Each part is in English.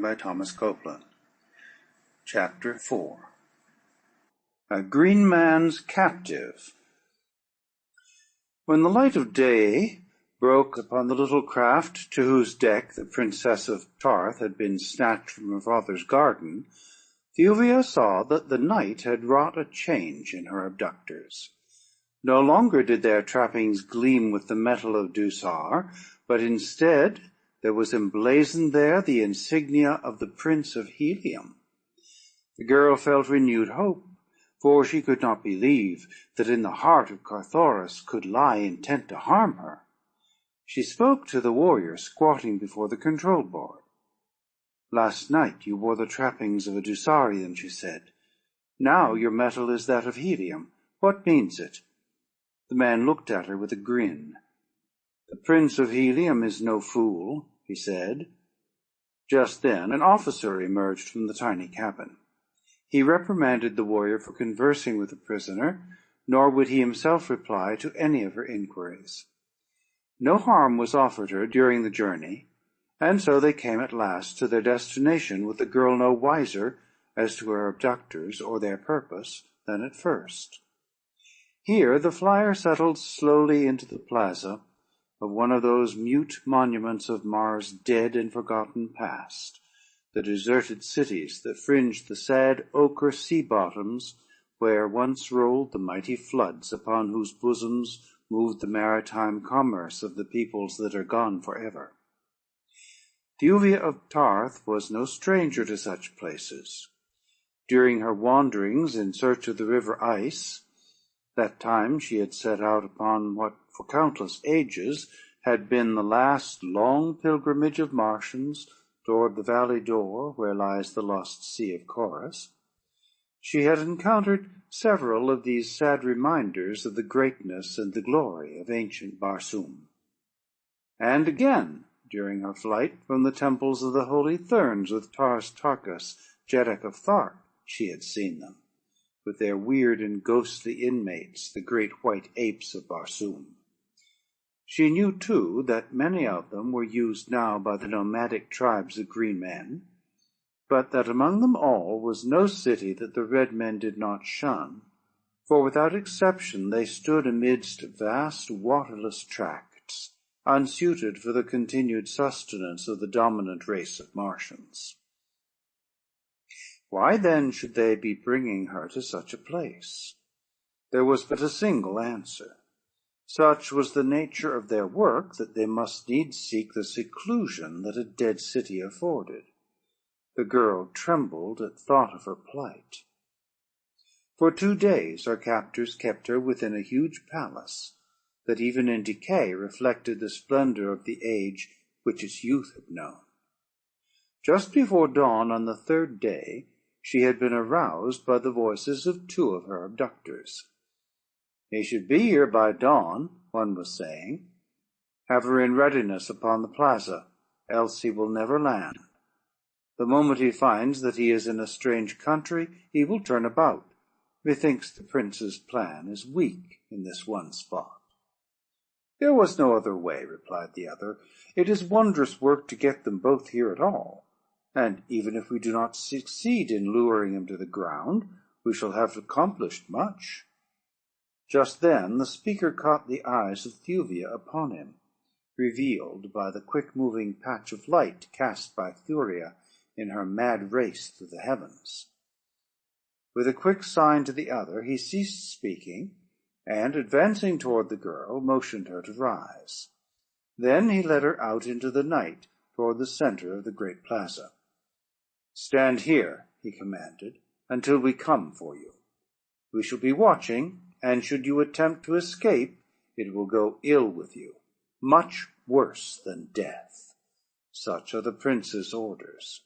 by Thomas Copeland. Chapter 4. A Green Man's Captive. When the light of day broke upon the little craft to whose deck the Princess of Tarth had been snatched from her father's garden, Thuvia saw that the night had wrought a change in her abductors. No longer did their trappings gleam with the metal of Dusar, but instead there was emblazoned there the insignia of the Prince of Helium. The girl felt renewed hope, for she could not believe that in the heart of Carthoris could lie intent to harm her. She spoke to the warrior squatting before the control board. "Last night you wore the trappings of a Dusarian," she said. "Now your metal is that of helium. What means it?" The man looked at her with a grin. "The Prince of Helium is no fool," he said. Just then an officer emerged from the tiny cabin. He reprimanded the warrior for conversing with the prisoner, nor would he himself reply to any of her inquiries. No harm was offered her during the journey, and so they came at last to their destination with the girl no wiser as to her abductors or their purpose than at first. Here the flyer settled slowly into the plaza of one of those mute monuments of Mars' dead and forgotten past, the deserted cities that fringed the sad ochre sea bottoms where once rolled the mighty floods upon whose bosoms moved the maritime commerce of the peoples that are gone forever. Thuvia of Tarth was no stranger to such places. During her wanderings in search of the river Ice, that time she had set out upon what for countless ages had been the last long pilgrimage of Martians toward the valley door where lies the lost sea of Chorus, she had encountered several of these sad reminders of the greatness and the glory of ancient Barsoom. And again, during her flight from the temples of the holy Therns with Tars Tarkas, Jeddak of Thark, she had seen them, with their weird and ghostly inmates, the great white apes of Barsoom. She knew, too, that many of them were used now by the nomadic tribes of green men, but that among them all was no city that the red men did not shun, for without exception they stood amidst vast waterless tracts, unsuited for the continued sustenance of the dominant race of Martians. Why then should they be bringing her to such a place? There was but a single answer. Such was the nature of their work that they must needs seek the seclusion that a dead city afforded. The girl trembled at thought of her plight. For 2 days her captors kept her within a huge palace that even in decay reflected the splendor of the age which its youth had known. Just before dawn on the 3rd day she had been aroused by the voices of 2 of her abductors. "He should be here by dawn," one was saying. "Have her in readiness upon the plaza, else he will never land. The moment he finds that he is in a strange country, he will turn about. Methinks the prince's plan is weak in this one spot." "There was no other way," replied the other. "It is wondrous work to get them both here at all, and even if we do not succeed in luring him to the ground, we shall have accomplished much." Just then the speaker caught the eyes of Thuvia upon him, revealed by the quick-moving patch of light cast by Thuvia in her mad race through the heavens. With a quick sign to the other, he ceased speaking, and, advancing toward the girl, motioned her to rise. Then he led her out into the night toward the center of the great plaza. "Stand here," he commanded, "until we come for you. We shall be watching, and should you attempt to escape, it will go ill with you, much worse than death. Such are the prince's orders."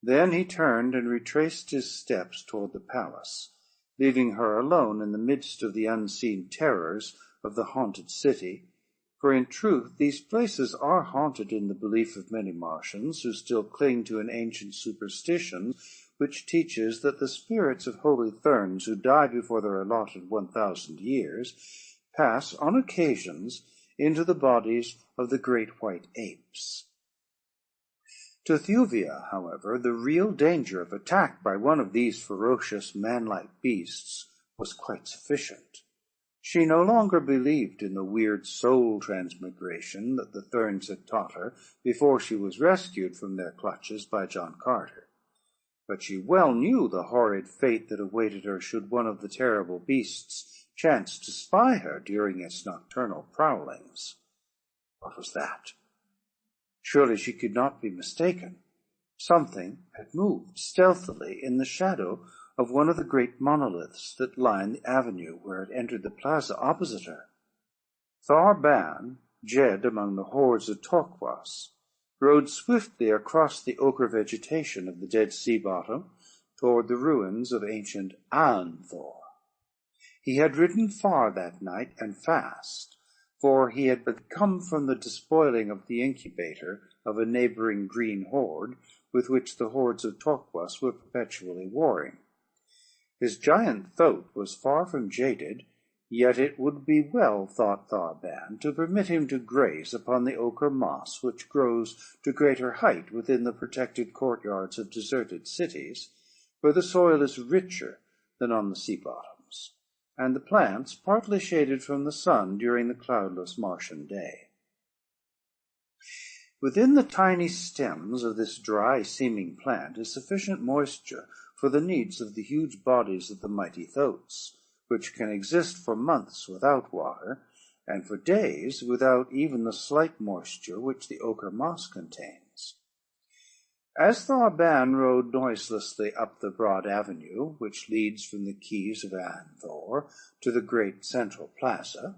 Then he turned and retraced his steps toward the palace, leaving her alone in the midst of the unseen terrors of the haunted city, for in truth these places are haunted in the belief of many Martians, who still cling to an ancient superstition which teaches that the spirits of holy Therns who die before their allotted 1,000 years pass on occasions into the bodies of the great white apes. To Thuvia, however, the real danger of attack by one of these ferocious man-like beasts was quite sufficient. She no longer believed in the weird soul transmigration that the Therns had taught her before she was rescued from their clutches by John Carter. But she well knew the horrid fate that awaited her should one of the terrible beasts chance to spy her during its nocturnal prowlings. What was that? Surely she could not be mistaken. Something had moved stealthily in the shadow of one of the great monoliths that lined the avenue where it entered the plaza opposite her. Thar-ban, Jed among the hordes of Torquas, rode swiftly across the ochre vegetation of the dead sea bottom toward the ruins of ancient Aanthor. He had ridden far that night and fast, for he had but come from the despoiling of the incubator of a neighboring green horde with which the hordes of Torquas were perpetually warring. His giant thoat was far from jaded, yet it would be well, thought Thar-ban, to permit him to graze upon the ochre moss which grows to greater height within the protected courtyards of deserted cities, where the soil is richer than on the sea bottoms, and the plants partly shaded from the sun during the cloudless Martian day. Within the tiny stems of this dry-seeming plant is sufficient moisture for the needs of the huge bodies of the mighty thoats, which can exist for months without water, and for days without even the slight moisture which the ochre moss contains. As Thar-ban rode noiselessly up the broad avenue, which leads from the quays of Aanthor to the great central plaza,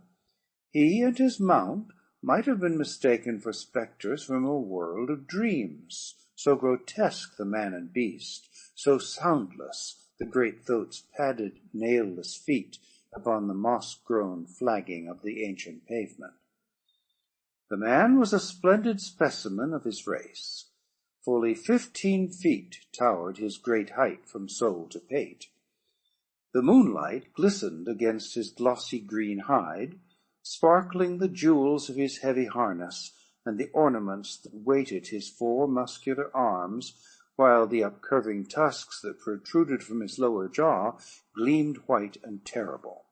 he and his mount might have been mistaken for spectres from a world of dreams, so grotesque the man and beast, so soundless the great thoat's padded, nailless feet upon the moss-grown flagging of the ancient pavement. The man was a splendid specimen of his race. Fully 15 feet towered his great height from sole to pate. The moonlight glistened against his glossy green hide, sparkling the jewels of his heavy harness and the ornaments that weighted his 4 muscular arms, while the upcurving tusks that protruded from his lower jaw gleamed white and terrible.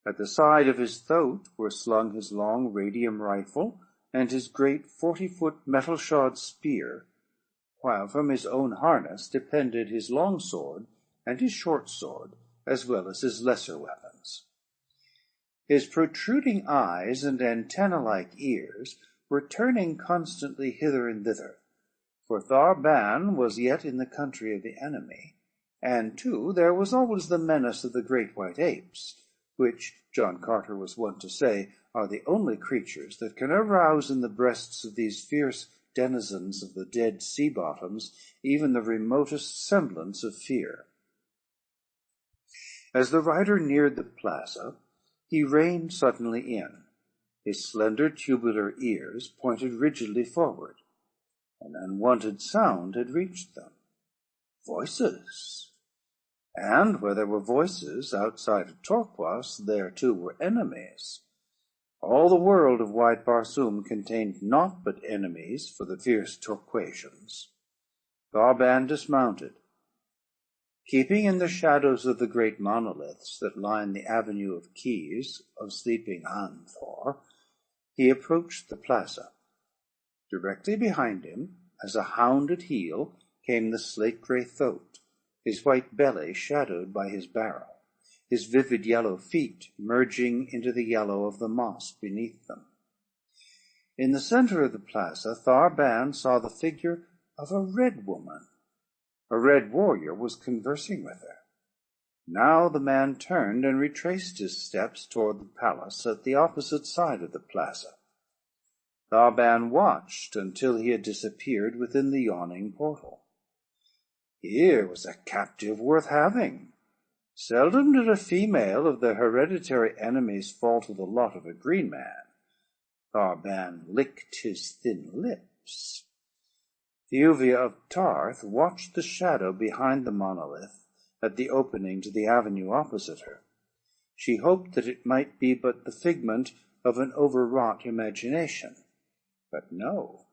At the side of his thoat were slung his long radium rifle and his great 40-foot metal-shod spear, while from his own harness depended his long sword and his short sword, as well as his lesser weapons. His protruding eyes and antenna-like ears were turning constantly hither and thither, for Thar-ban was yet in the country of the enemy, and, too, there was always the menace of the great white apes, which, John Carter was wont to say, are the only creatures that can arouse in the breasts of these fierce denizens of the dead sea bottoms even the remotest semblance of fear. As the rider neared the plaza, he reined suddenly in. His slender tubular ears pointed rigidly forward. An unwonted sound had reached them. Voices. And where there were voices outside of Torquas, there too were enemies. All the world of Wide Barsoom contained naught but enemies for the fierce Torquasians. Thar-ban dismounted. Keeping in the shadows of the great monoliths that line the avenue of quays of sleeping Aanthor, he approached the plaza. Directly behind him, as a hound at heel, came the slate-gray thoat, his white belly shadowed by his barrel, his vivid yellow feet merging into the yellow of the moss beneath them. In the center of the plaza, Thar-ban saw the figure of a red woman. A red warrior was conversing with her. Now the man turned and retraced his steps toward the palace at the opposite side of the plaza. Thar-ban watched until he had disappeared within the yawning portal. Here was a captive worth having. Seldom did a female of the hereditary enemies fall to the lot of a green man. Thar-ban licked his thin lips. Thuvia of Tarth watched the shadow behind the monolith at the opening to the avenue opposite her. She hoped that it might be but the figment of an overwrought imagination. But no.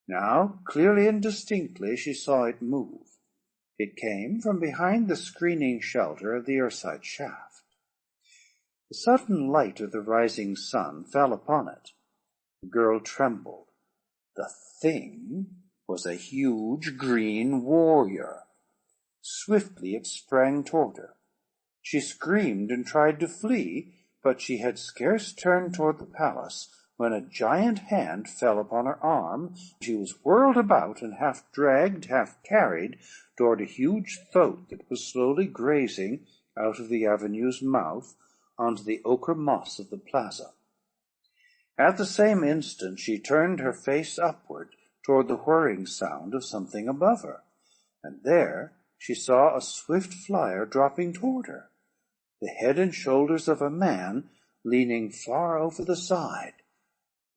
Now, clearly and distinctly, she saw it move. It came from behind the screening shelter of the earside shaft. The sudden light of the rising sun fell upon it. The girl trembled. The thing was a huge green warrior. Swiftly it sprang toward her. She screamed and tried to flee, but she had scarce turned toward the palace when a giant hand fell upon her arm. She was whirled about and half dragged, half carried toward a huge thoat that was slowly grazing out of the avenue's mouth onto the ochre moss of the plaza. At the same instant she turned her face upward toward the whirring sound of something above her, and there she saw a swift flyer dropping toward her, the head and shoulders of a man leaning far over the side,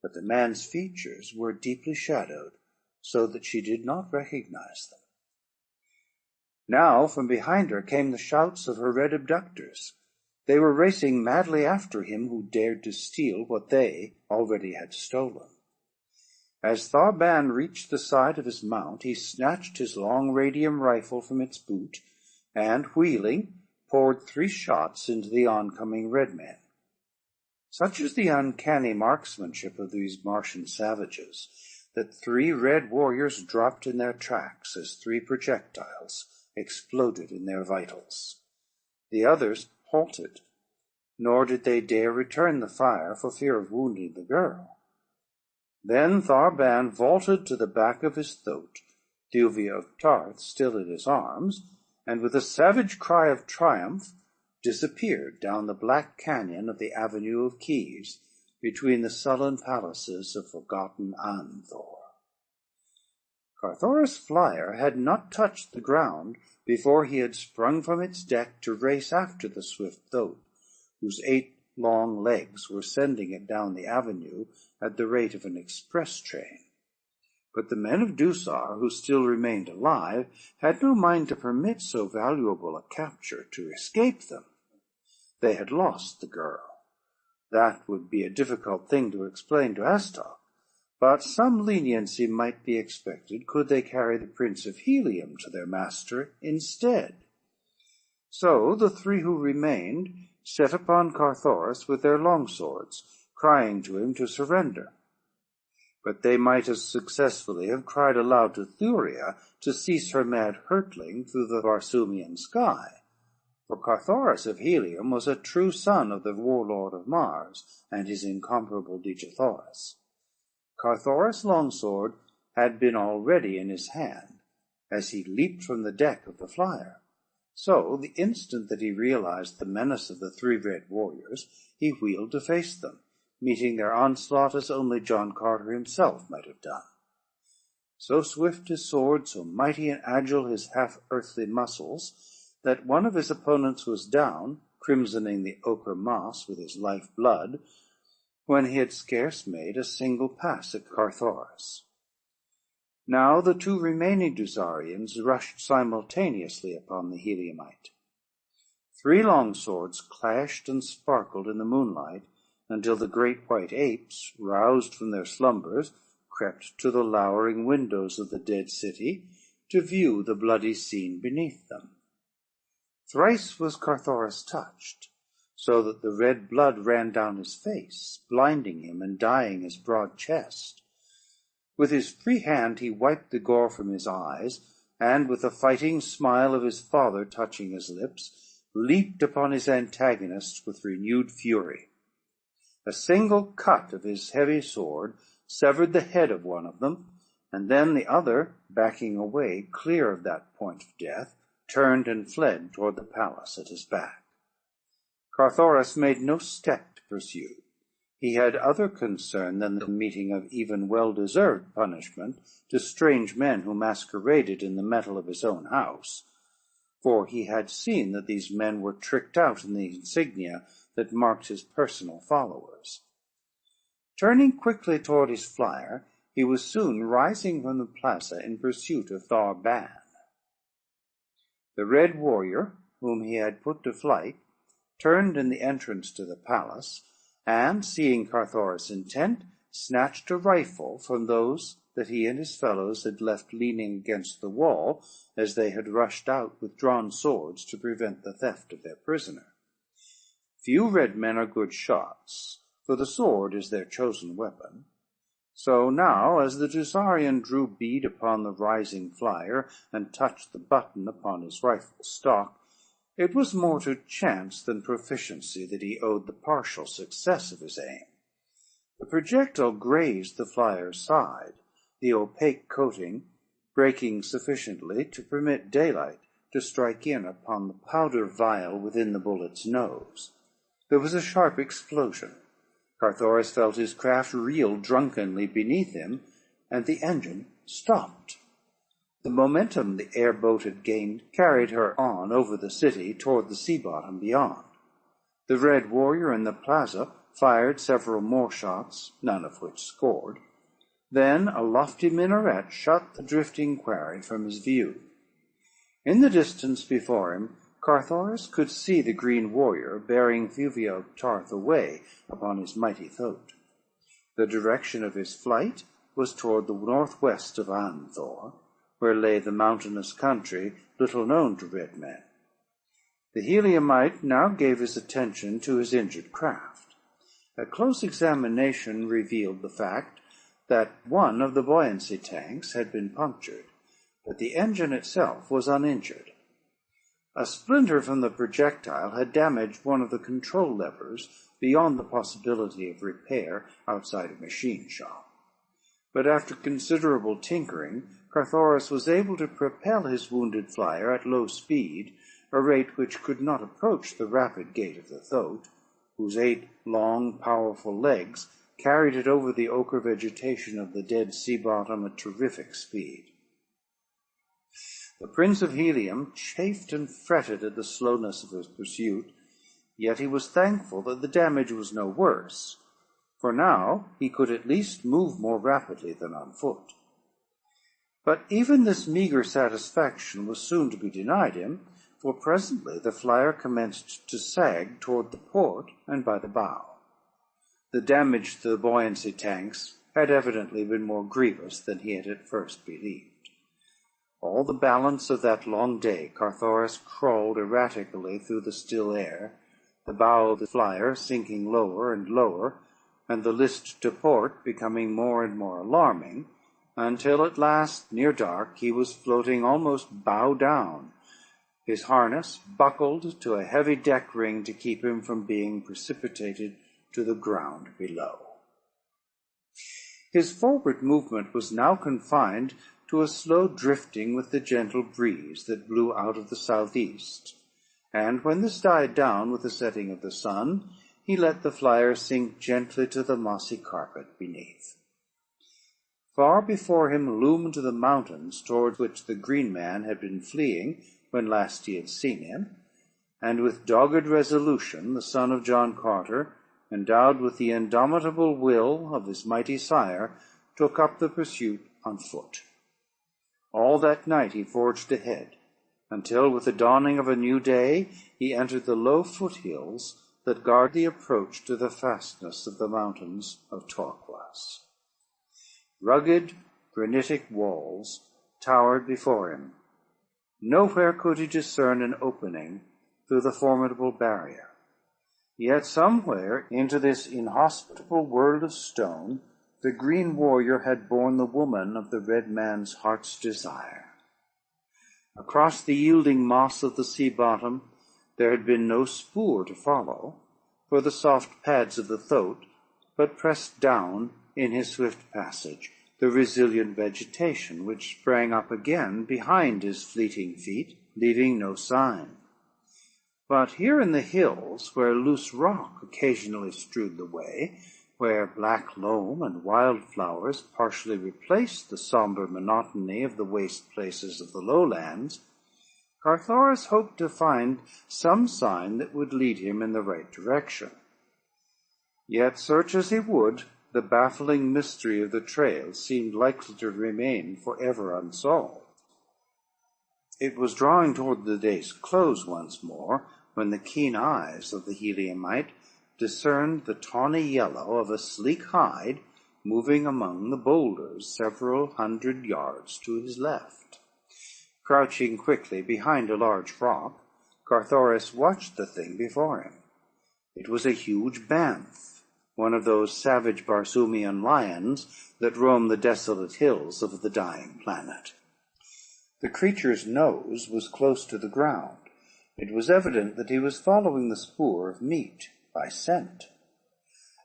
but the man's features were deeply shadowed, so that she did not recognize them. Now from behind her came the shouts of her red abductors. They were racing madly after him who dared to steal what they already had stolen. As Thar-ban reached the side of his mount, he snatched his long radium rifle from its boot, and, wheeling, poured 3 shots into the oncoming red men. Such is the uncanny marksmanship of these Martian savages, that 3 red warriors dropped in their tracks as 3 projectiles exploded in their vitals. The others halted, nor did they dare return the fire for fear of wounding the girl. Then Thar-ban vaulted to the back of his thoat, Thuvia of Tarth still in his arms, and with a savage cry of triumph disappeared down the black canyon of the Avenue of Keys, between the sullen palaces of forgotten Anthor. Carthoris' flyer had not touched the ground before he had sprung from its deck to race after the swift thoat, whose 8 long legs were sending it down the avenue at the rate of an express train. But the men of Dusar, who still remained alive, had no mind to permit so valuable a capture to escape them. They had lost the girl. That would be a difficult thing to explain to Astok, but some leniency might be expected could they carry the Prince of Helium to their master instead. So the 3 who remained set upon Carthoris with their longswords, crying to him to surrender. But they might as successfully have cried aloud to Thuvia to cease her mad hurtling through the Varsumian sky, for Carthoris of Helium was a true son of the warlord of Mars and his incomparable Digisaurus. Carthoris' longsword had been already in his hand, as he leaped from the deck of the flyer. So, the instant that he realized the menace of the 3 red warriors, he wheeled to face them, meeting their onslaught as only John Carter himself might have done. So swift his sword, so mighty and agile his half-earthly muscles, that one of his opponents was down, crimsoning the ochre moss with his life-blood, when he had scarce made a single pass at Carthoris. Now the 2 remaining Dusarians rushed simultaneously upon the Heliumite. 3 long swords clashed and sparkled in the moonlight, until the great white apes, roused from their slumbers, crept to the lowering windows of the dead city to view the bloody scene beneath them. Thrice was Carthoris touched, so that the red blood ran down his face, blinding him and dyeing his broad chest. With his free hand he wiped the gore from his eyes, and with the fighting smile of his father touching his lips, leaped upon his antagonists with renewed fury. A single cut of his heavy sword severed the head of one of them, and then the other, backing away clear of that point of death, turned and fled toward the palace at his back. Carthoris made no step to pursue. He had other concern than the meeting of even well-deserved punishment to strange men who masqueraded in the metal of his own house, for he had seen that these men were tricked out in the insignia that marked his personal followers. Turning quickly toward his flyer, he was soon rising from the plaza in pursuit of Thar-ban. The red warrior, whom he had put to flight, turned in the entrance to the palace, and, seeing Carthoris' intent, snatched a rifle from those that he and his fellows had left leaning against the wall, as they had rushed out with drawn swords to prevent the theft of their prisoner. Few red men are good shots, for the sword is their chosen weapon. So now, as the Tusarian drew bead upon the rising flyer and touched the button upon his rifle stock, it was more to chance than proficiency that he owed the partial success of his aim. The projectile grazed the flyer's side, the opaque coating breaking sufficiently to permit daylight to strike in upon the powder vial within the bullet's nose. There was a sharp explosion. Carthoris felt his craft reel drunkenly beneath him, and the engine stopped. The momentum the airboat had gained carried her on over the city toward the sea bottom beyond. The red warrior in the plaza fired several more shots, none of which scored. Then a lofty minaret shut the drifting quarry from his view. In the distance before him, Carthoris could see the green warrior bearing Thuvia of Tarth away upon his mighty thoat. The direction of his flight was toward the northwest of Anthor, where lay the mountainous country little known to red men. The Heliumite now gave his attention to his injured craft. A close examination revealed the fact that one of the buoyancy tanks had been punctured, but the engine itself was uninjured. A splinter from the projectile had damaged one of the control levers beyond the possibility of repair outside a machine shop. But after considerable tinkering, Carthoris was able to propel his wounded flyer at low speed, a rate which could not approach the rapid gait of the thoat, whose 8 long, powerful legs carried it over the ochre vegetation of the dead sea bottom at terrific speed. The Prince of Helium chafed and fretted at the slowness of his pursuit, yet he was thankful that the damage was no worse, for now he could at least move more rapidly than on foot. But even this meager satisfaction was soon to be denied him, for presently the flyer commenced to sag toward the port and by the bow. The damage to the buoyancy tanks had evidently been more grievous than he had at first believed. All the balance of that long day Carthoris crawled erratically through the still air, the bow of the flyer sinking lower and lower, and the list to port becoming more and more alarming, until at last, near dark, he was floating almost bow down, his harness buckled to a heavy deck ring to keep him from being precipitated to the ground below. His forward movement was now confined to a slow drifting with the gentle breeze that blew out of the southeast, and when this died down with the setting of the sun, he let the flyer sink gently to the mossy carpet beneath. Far before him loomed the mountains toward which the green man had been fleeing when last he had seen him, and with dogged resolution the son of John Carter, endowed with the indomitable will of his mighty sire, took up the pursuit on foot. All that night he forged ahead, until with the dawning of a new day he entered the low foothills that guard the approach to the fastness of the mountains of Torquas. Rugged granitic walls towered before him. Nowhere could he discern an opening through the formidable barrier. Yet somewhere into this inhospitable world of stone the green warrior had borne the woman of the red man's heart's desire. Across the yielding moss of the sea bottom there had been no spoor to follow, for the soft pads of the thoat but pressed down in his swift passage the resilient vegetation which sprang up again behind his fleeting feet, leaving no sign. But here in the hills, where loose rock occasionally strewed the way, where black loam and wildflowers partially replaced the somber monotony of the waste places of the lowlands, Carthoris hoped to find some sign that would lead him in the right direction. Yet, search as he would, the baffling mystery of the trail seemed likely to remain forever unsolved. It was drawing toward the day's close once more, when the keen eyes of the Heliumite discerned the tawny yellow of a sleek hide moving among the boulders several 100 yards to his left. Crouching quickly behind a large rock, Carthoris watched the thing before him. It was a huge banth, one of those savage Barsoomian lions that roam the desolate hills of the dying planet. The creature's nose was close to the ground. It was evident that he was following the spoor of meat by scent.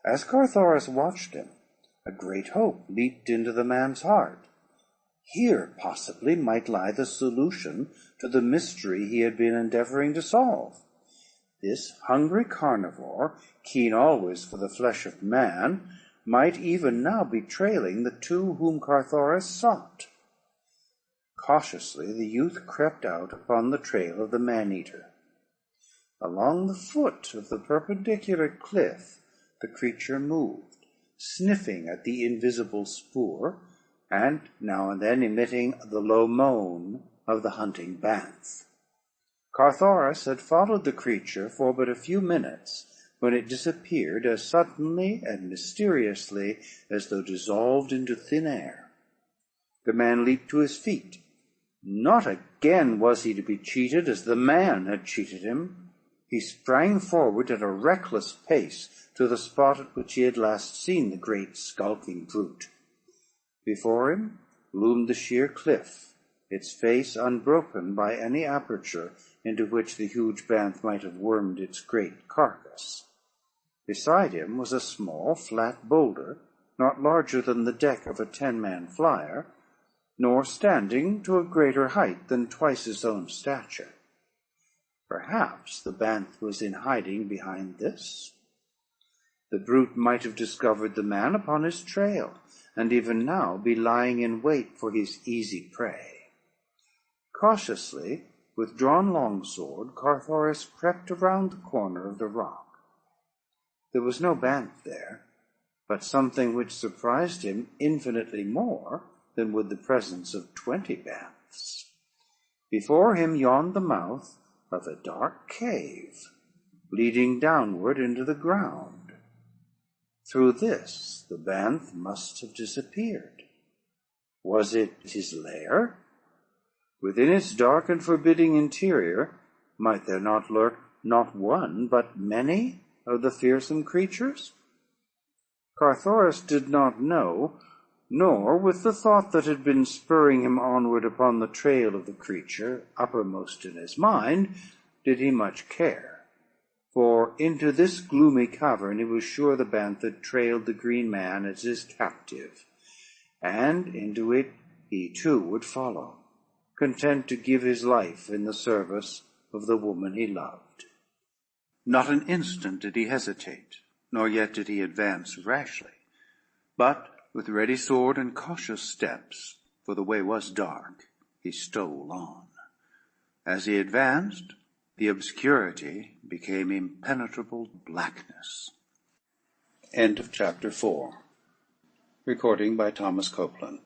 As Carthoris watched him, a great hope leaped into the man's heart. Here, possibly, might lie the solution to the mystery he had been endeavoring to solve. This hungry carnivore, keen always for the flesh of man, might even now be trailing the two whom Carthoris sought. Cautiously the youth crept out upon the trail of the man-eater. Along the foot of the perpendicular cliff the creature moved, sniffing at the invisible spoor, and now and then emitting the low moan of the hunting banth. Carthoris had followed the creature for but a few minutes, when it disappeared as suddenly and mysteriously as though dissolved into thin air. The man leaped to his feet. Not again was he to be cheated as the man had cheated him. He sprang forward at a reckless pace to the spot at which he had last seen the great skulking brute. Before him loomed the sheer cliff, its face unbroken by any aperture into which the huge banth might have wormed its great carcass. Beside him was a small, flat boulder, not larger than the deck of a 10-man flyer, nor standing to a greater height than twice his own stature. Perhaps the banth was in hiding behind this. The brute might have discovered the man upon his trail, and even now be lying in wait for his easy prey. Cautiously, with drawn longsword, Carthoris crept around the corner of the rock. There was no banth there, but something which surprised him infinitely more than would the presence of 20 banths. Before him yawned the mouth of a dark cave, leading downward into the ground. Through this the banth must have disappeared. Was it his lair? Within its dark and forbidding interior, might there not lurk not one, but many of the fearsome creatures? Carthoris did not know, nor, with the thought that had been spurring him onward upon the trail of the creature uppermost in his mind, did he much care. For into this gloomy cavern he was sure the banth had trailed the green man as his captive, and into it he too would follow, content to give his life in the service of the woman he loved. Not an instant did he hesitate, nor yet did he advance rashly, but with ready sword and cautious steps, for the way was dark, he stole on. As he advanced, the obscurity became impenetrable blackness. End of chapter 4. Recording by Thomas Copeland.